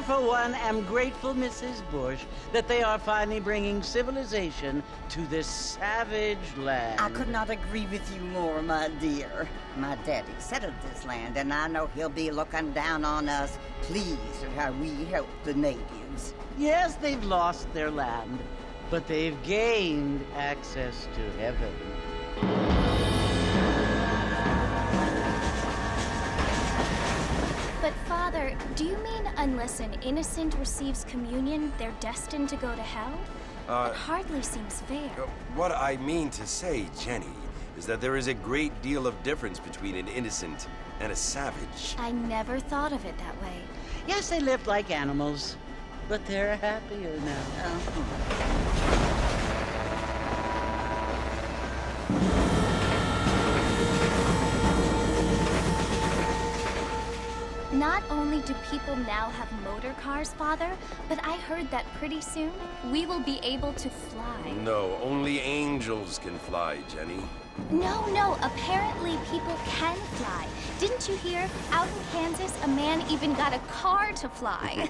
I, for one, am grateful, Mrs. Bush, that they are finally bringing civilization to this savage land. I could not agree with you more, my dear. My daddy settled this land, and I know he'll be looking down on us, pleased at how we help the natives. Yes, they've lost their land, but they've gained access to heaven. But Father, do you mean unless an innocent receives communion, they're destined to go to hell? That hardly seems fair. What I mean to say, Jenny, is that there is a great deal of difference between an innocent and a savage. I never thought of it that way. Yes, they lived like animals, but they're happier now. Not only do people now have motor cars, Father, but I heard that pretty soon we will be able to fly. No, only angels can fly, Jenny. No, apparently people can fly. Didn't you hear? Out in Kansas, a man even got a car to fly.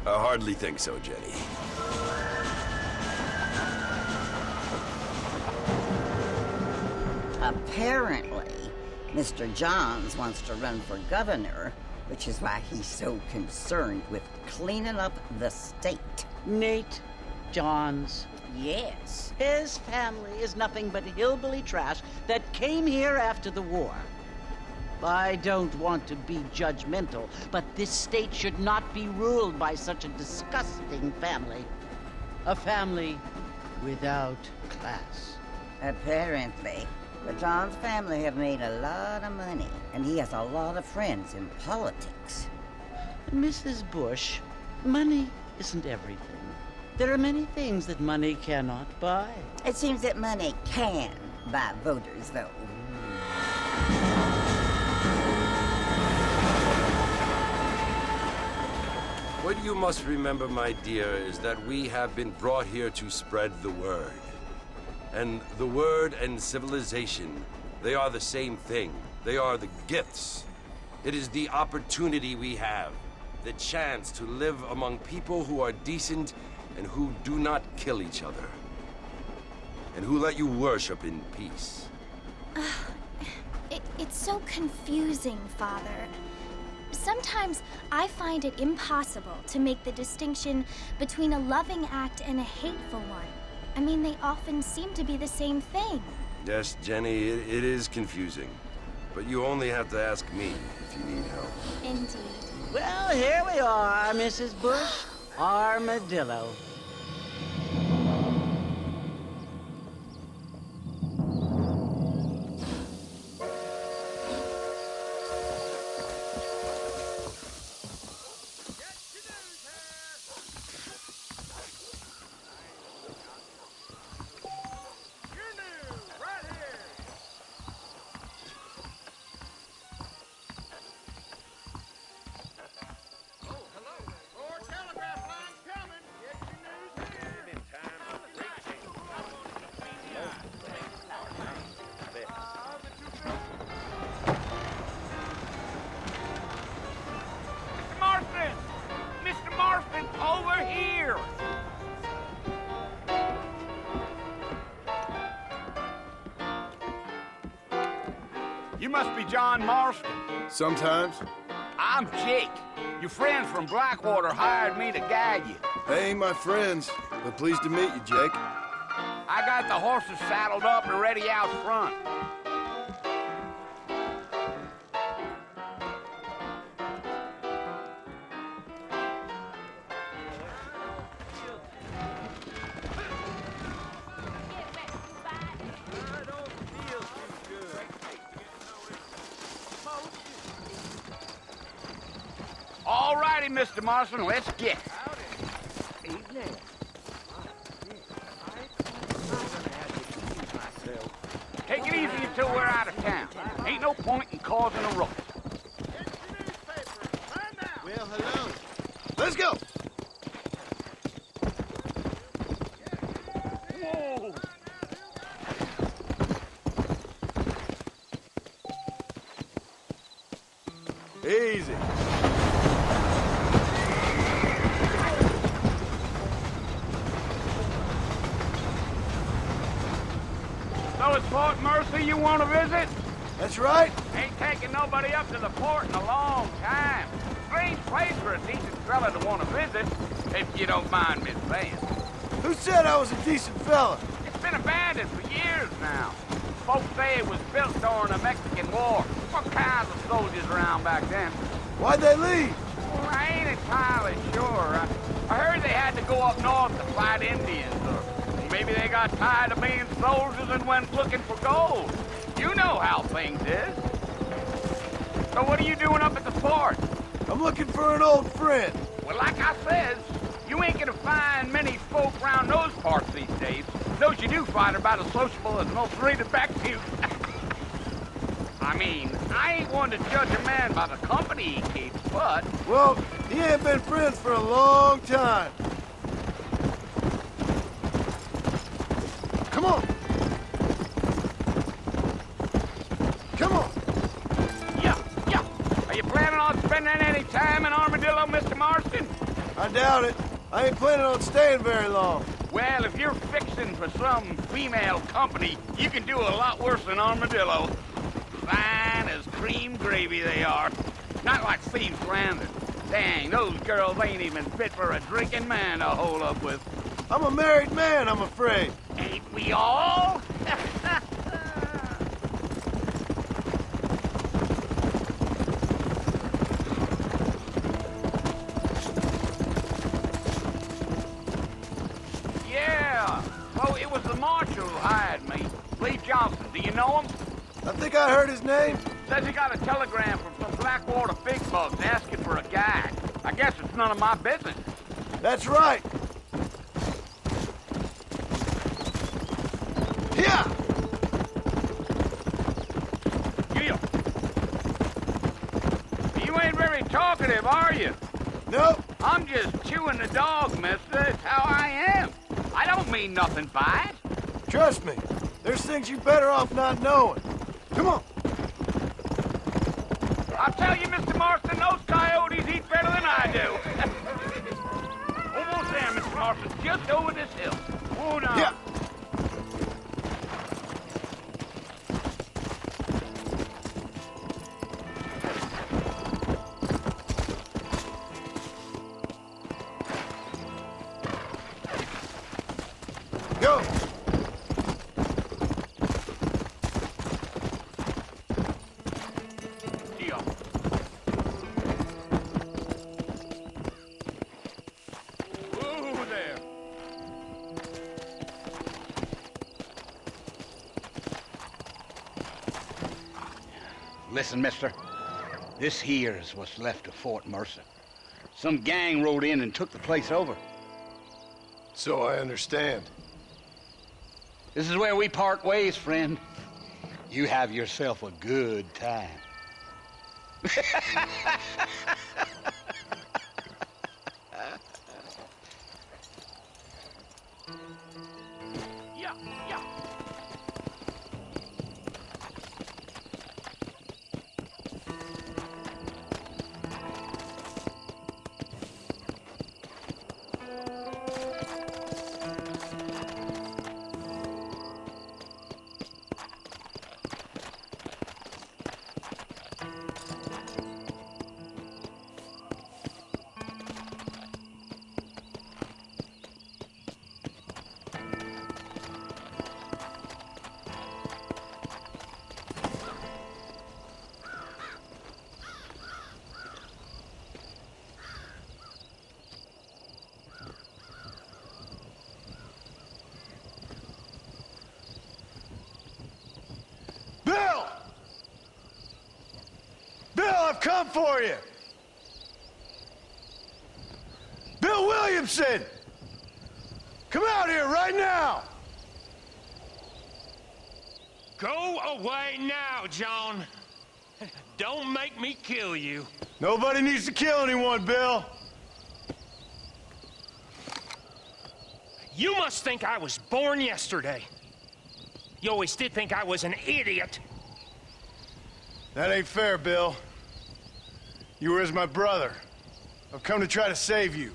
I hardly think so, Jenny. Apparently, Mr. Johns wants to run for governor, which is why he's so concerned with cleaning up the state. Nate Johns. Yes. His family is nothing but hillbilly trash that came here after the war. I don't want to be judgmental, but this state should not be ruled by such a disgusting family. A family without class. Apparently. The Johns family have made a lot of money, and he has a lot of friends in politics. Mrs. Bush, money isn't everything. There are many things that money cannot buy. It seems that money can buy voters, though. What you must remember, my dear, is that we have been brought here to spread the word. And the word and civilization, they are the same thing. They are the gifts. It is the opportunity we have, the chance to live among people who are decent and who do not kill each other, and who let you worship in peace. It's so confusing, Father. Sometimes I find it impossible to make the distinction between a loving act and a hateful one. I mean, they often seem to be the same thing. Yes, Jenny, it is confusing. But you only have to ask me if you need help. Indeed. Well, here we are, Mrs. Bush. Armadillo. Over here! You must be John Marston. Sometimes. I'm Jake. Your friends from Blackwater hired me to guide you. They ain't my friends, but pleased to meet you, Jake. I got the horses saddled up and ready out front. All righty, Mr. Marston, let's get it. Take it easy until we're out of town. Ain't no point in causing a ruckus. Well, hello. Let's go! Whoa! Easy. was Fort Mercy you want to visit? That's right. Ain't taking nobody up to the port in a long time. Strange place for a decent fella to want to visit, if you don't mind me saying. Who said I was a decent fella? It's been abandoned for years now. Folks say it was built during the Mexican War. What kinds of soldiers around back then? Why'd they leave? Well, I ain't entirely sure. I heard they had to go up north to fight Indians, or maybe they got tired of being soldiers and went looking for gold. You know how things is. So what are you doing up at the fort? I'm looking for an old friend. Well, like I said, you ain't gonna find many folk around those parts these days. Those you do find are about as sociable as most rated back to you. I mean, I ain't one to judge a man by the company he keeps, but... Well, he ain't been friends for a long time. Come on. Come on. Yeah. Are you planning on spending any time in Armadillo, Mr. Marston? I doubt it. I ain't planning on staying very long. Well, if you're fixing for some female company, you can do a lot worse than Armadillo. Fine as cream gravy they are. Not like Thieves Landing. Dang, those girls ain't even fit for a drinking man to hold up with. I'm a married man, I'm afraid. Ain't we all? Yeah. Oh, it was the marshal who hired me. Lee Johnson, do you know him? I think I heard his name. Says he got a telegram from some Blackwater big bugs asking for a guide. I guess it's none of my business. That's right. Yeah. You ain't very talkative, are you? Nope. I'm just chewing the dog, mister. It's how I am. I don't mean nothing by it. Trust me. There's things you better off not knowing. Come on. I'll tell you, Mr. Marston, those coyotes eat better than I do. Almost there, Mr. Marston. Just over this hill. Oh, no. Yeah. Go. Deal. Ooh, there. Listen, mister. This here is what's left of Fort Mercer. Some gang rode in and took the place over. So I understand. This is where we part ways, friend. You have yourself a good time. Yeah. Bill! Bill, I've come for you! Bill Williamson! Come out here right now! Go away now, John. Don't make me kill you. Nobody needs to kill anyone, Bill. You must think I was born yesterday. You always did think I was an idiot. That ain't fair, Bill. You were as my brother. I've come to try to save you.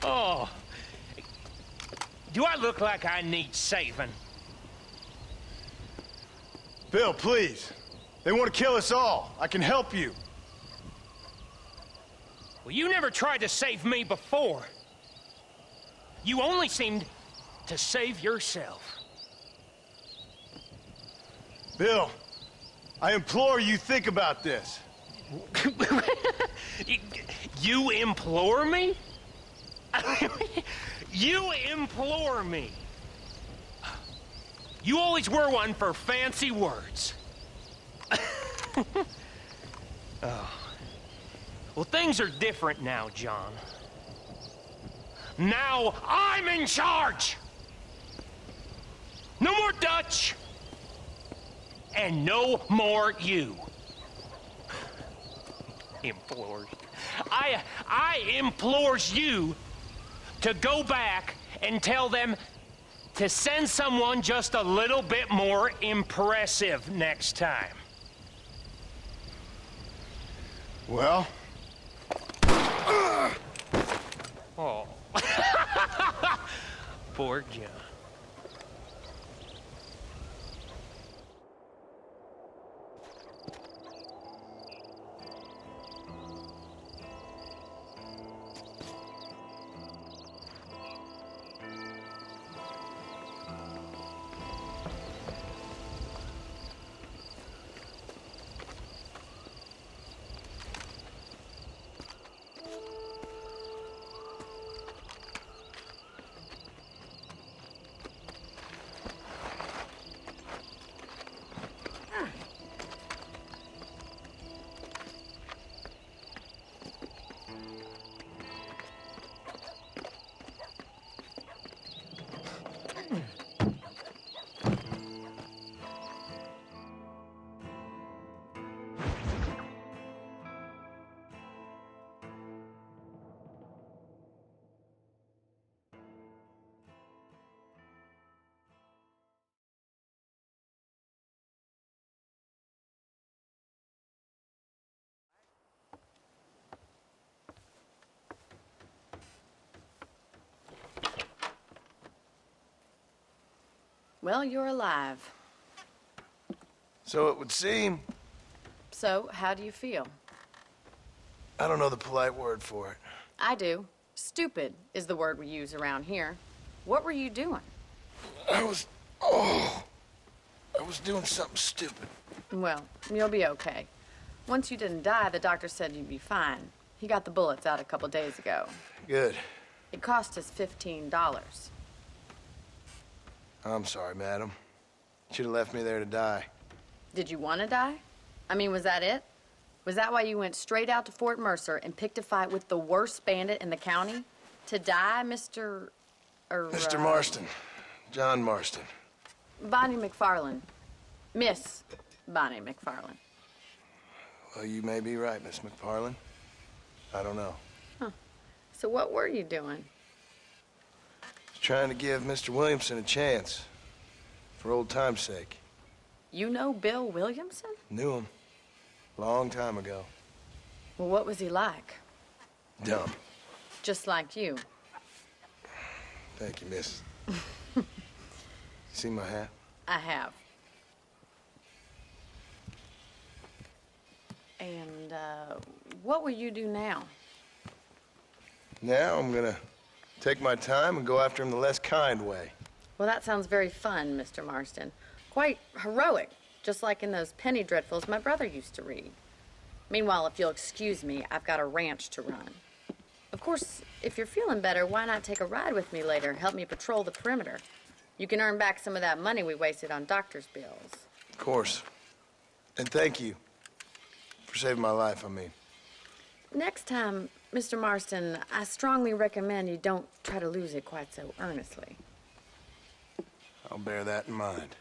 Oh. Do I look like I need saving? Bill, please. They want to kill us all. I can help you. Well, you never tried to save me before. You only seemed to save yourself. Bill, I implore you think about this. You implore me? You implore me. You always were one for fancy words. Oh. Well, things are different now, John. Now I'm in charge! No more Dutch! And no more you. Implores. I implores you to go back and tell them to send someone just a little bit more impressive next time. Well? Oh. Poor John. Well, you're alive. So it would seem. So, how do you feel? I don't know the polite word for it. I do. Stupid is the word we use around here. What were you doing? I was doing something stupid. Well, you'll be okay. Once you didn't die, the doctor said you'd be fine. He got the bullets out a couple days ago. Good. It cost us $15. I'm sorry, madam. Should have left me there to die. Did you want to die? I mean, was that it? Was that why you went straight out to Fort Mercer and picked a fight with the worst bandit in the county? To die, Mr. Mr. Marston. John Marston. Bonnie McFarland. Miss Bonnie McFarland. Well, you may be right, Miss McFarland. I don't know. So what were you doing? Trying to give Mr. Williamson a chance. For old time's sake. You know Bill Williamson? Knew him. Long time ago. Well, what was he like? Dumb. Just like you. Thank you, miss. See my hat? I have. And, what will you do now? Now I'm gonna take my time and go after him the less kind way. Well, that sounds very fun, Mr. Marston. Quite heroic, just like in those penny dreadfuls my brother used to read. Meanwhile, if you'll excuse me, I've got a ranch to run. Of course, if you're feeling better, why not take a ride with me later? Help me patrol the perimeter. You can earn back some of that money we wasted on doctor's bills. Of course. And thank you for saving my life, I mean. Next time, Mr. Marston, I strongly recommend you don't try to lose it quite so earnestly. I'll bear that in mind.